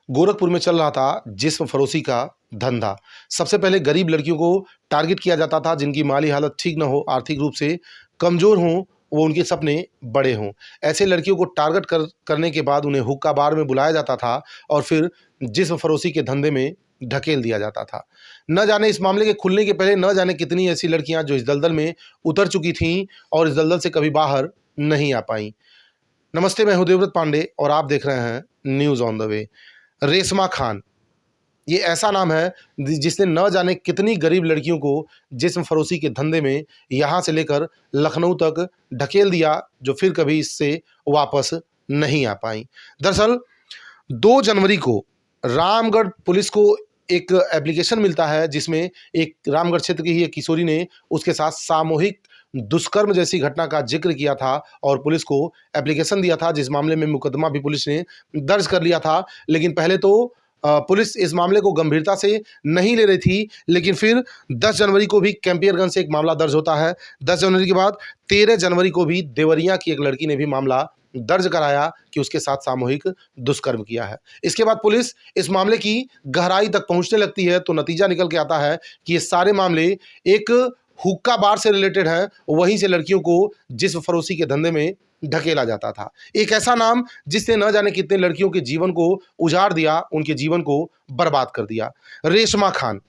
गोरखपुर में चल रहा था जिस्म फरोशी का धंधा। सबसे पहले गरीब लड़कियों को टारगेट किया जाता था जिनकी माली हालत ठीक ना हो, आर्थिक रूप से कमज़ोर हों, वो उनके सपने बड़े हों। ऐसे लड़कियों को टारगेट करने के बाद उन्हें हुक्का बार में बुलाया जाता था और फिर जिस्म फरोशी के धंधे में ढकेल दिया जाता था। न जाने इस मामले के खुलने के पहले न जाने कितनी ऐसी लड़कियां जो इस दलदल में उतर चुकी थीं और इस दलदल से कभी बाहर नहीं आ पाईं। नमस्ते, मैं हूं देवव्रत पांडे और आप देख रहे हैं news on the way. Reshma Khan, ये ऐसा नाम है जिसने न जाने कितनी गरीब लड़कियों को जिस्म फरोशी के धंधे में यहाँ से लेकर लखनऊ तक ढकेल दिया, जो फिर कभी इससे वापस नहीं आ पाई। दरअसल 2 जनवरी को रामगढ़ पुलिस को एक एप्लीकेशन मिलता है जिसमें एक रामगढ़ क्षेत्र की ही एक किशोरी ने उसके साथ सामूहिक दुष्कर्म जैसी घटना का जिक्र किया था और पुलिस को एप्लीकेशन दिया था, जिस मामले में मुकदमा भी पुलिस ने दर्ज कर लिया था। लेकिन पहले तो पुलिस इस मामले को गंभीरता से नहीं ले रही थी, लेकिन फिर 10 जनवरी को भी कैंपियरगंज से एक मामला दर्ज होता है। 10 जनवरी के बाद 13 जनवरी को भी देवरिया की एक लड़की ने भी मामला दर्ज कराया कि उसके साथ सामूहिक दुष्कर्म किया है। इसके बाद पुलिस इस मामले की गहराई तक पहुंचने लगती है तो नतीजा निकल के आता है कि ये सारे मामले एक हुक्का बार से रिलेटेड हैं। वहीं से लड़कियों को जिस्म फरोशी के धंधे में ढकेला जाता था। एक ऐसा नाम जिसने न जाने कितने लड़कियों के जीवन को उजाड़ दिया, उनके जीवन को बर्बाद कर दिया। रेशमा खान,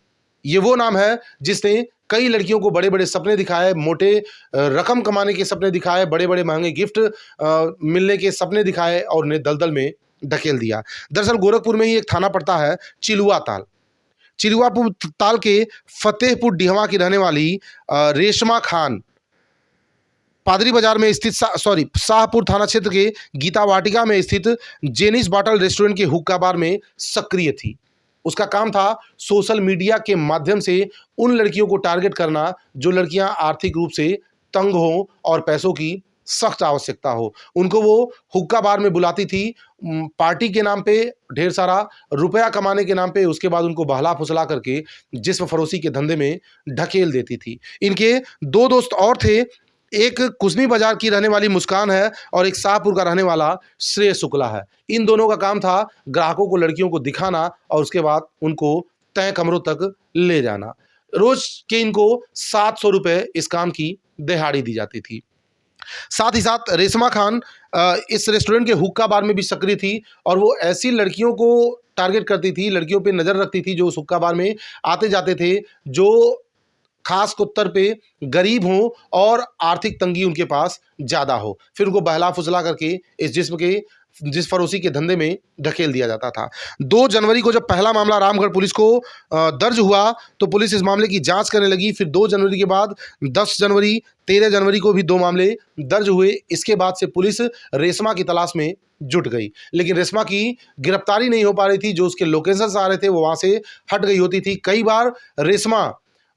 ये वो नाम है जिसने कई लड़कियों को बड़े बड़े सपने दिखाए, मोटे रकम कमाने के सपने दिखाए, बड़े बड़े महंगे गिफ्ट मिलने के सपने दिखाए और उन्हें दलदल में ढकेल दिया। दरअसल गोरखपुर में ही एक थाना पड़ता है चिलुआ ताल। चिलुआ ताल के फतेहपुर डिहवा की रहने वाली रेशमा खान पादरी बाजार में स्थित शाहपुर थाना क्षेत्र के गीता वाटिका में स्थित जेनिस बॉटल रेस्टोरेंट के हुक्का बार में सक्रिय थी। उसका काम था सोशल मीडिया के माध्यम से उन लड़कियों को टारगेट करना जो लड़कियां आर्थिक रूप से तंग हों और पैसों की सख्त आवश्यकता हो। उनको वो हुक्का बार में बुलाती थी पार्टी के नाम पे, ढेर सारा रुपया कमाने के नाम पे। उसके बाद उनको बहला फुसला करके जिस्म फरोशी के धंधे में ढकेल देती थी। इनके 2 दोस्त और थे, एक कुसमी बाजार की रहने वाली मुस्कान है और एक शाहपुर का रहने वाला श्रेय शुक्ला है। इन दोनों का काम था ग्राहकों को लड़कियों को दिखाना और उसके बाद उनको तय कमरों तक ले जाना। रोज के इनको 700 रुपए इस काम की दिहाड़ी दी जाती थी। साथ ही साथ रेशमा खान इस रेस्टोरेंट के हुक्का बार में भी सक्रिय थी और वो ऐसी लड़कियों को टारगेट करती थी, लड़कियों पे नजर रखती थी जो उस हुक्का बार में आते जाते थे, जो खास तौर पे गरीब हों और आर्थिक तंगी उनके पास ज़्यादा हो। फिर उनको बहला फुसला करके इस जिस्म फरोशी के धंधे में ढकेल दिया जाता था। 2 जनवरी को जब पहला मामला रामगढ़ पुलिस को दर्ज हुआ तो पुलिस इस मामले की जांच करने लगी। फिर 2 जनवरी के बाद 10 जनवरी, 13 जनवरी को भी 2 मामले दर्ज हुए। इसके बाद से पुलिस रेशमा की तलाश में जुट गई, लेकिन रेशमा की गिरफ्तारी नहीं हो पा रही थी। जो उसके लोकेशन आ रहे थे वो वहाँ से हट गई होती थी। कई बार रेशमा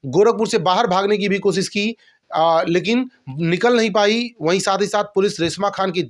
गोरखपुर से बाहर भागने की भी कोशिश की, लेकिन निकल नहीं पाई। वहीं साथ ही साथ पुलिस रेशमा खान की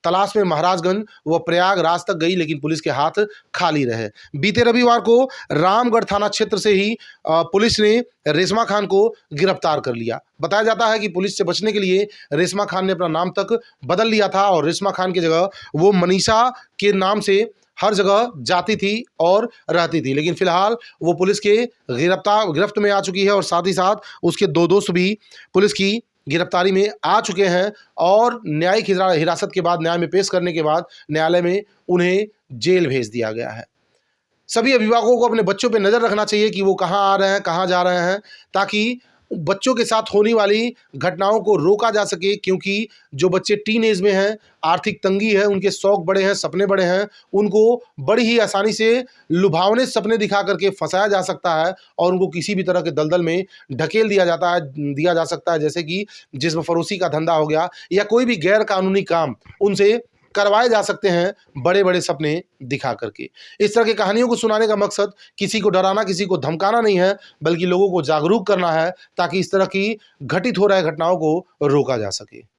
तलाश में महाराजगंज व प्रयागराज तक गई, लेकिन पुलिस के हाथ खाली रहे। बीते रविवार को रामगढ़ थाना क्षेत्र से ही पुलिस ने रेशमा खान को गिरफ्तार कर लिया। बताया जाता है कि पुलिस से बचने के लिए रेशमा खान ने अपना नाम तक बदल लिया था और रेशमा खान की जगह वो मनीषा के नाम से हर जगह जाती थी और रहती थी। लेकिन फिलहाल वो पुलिस के गिरफ्त में आ चुकी है और साथ ही साथ उसके 2 दोस्त भी पुलिस की गिरफ्तारी में आ चुके हैं और न्यायिक हिरासत के बाद, न्याय में पेश करने के बाद न्यायालय में उन्हें जेल भेज दिया गया है। सभी अभिभावकों को अपने बच्चों पर नज़र रखना चाहिए कि वो कहाँ आ रहे हैं, कहाँ जा रहे हैं, ताकि बच्चों के साथ होने वाली घटनाओं को रोका जा सके। क्योंकि जो बच्चे टीन एज में हैं, आर्थिक तंगी है, उनके शौक बड़े हैं, सपने बड़े हैं, उनको बड़ी ही आसानी से लुभावने सपने दिखा करके फंसाया जा सकता है और उनको किसी भी तरह के दलदल में ढकेल दिया जा सकता है, जैसे कि जिस्म फरोशी का धंधा हो गया या कोई भी गैर कानूनी काम उनसे करवाए जा सकते हैं बड़े बड़े सपने दिखा करके। इस तरह की कहानियों को सुनाने का मकसद किसी को डराना, किसी को धमकाना नहीं है, बल्कि लोगों को जागरूक करना है ताकि इस तरह की घटित हो रही घटनाओं को रोका जा सके।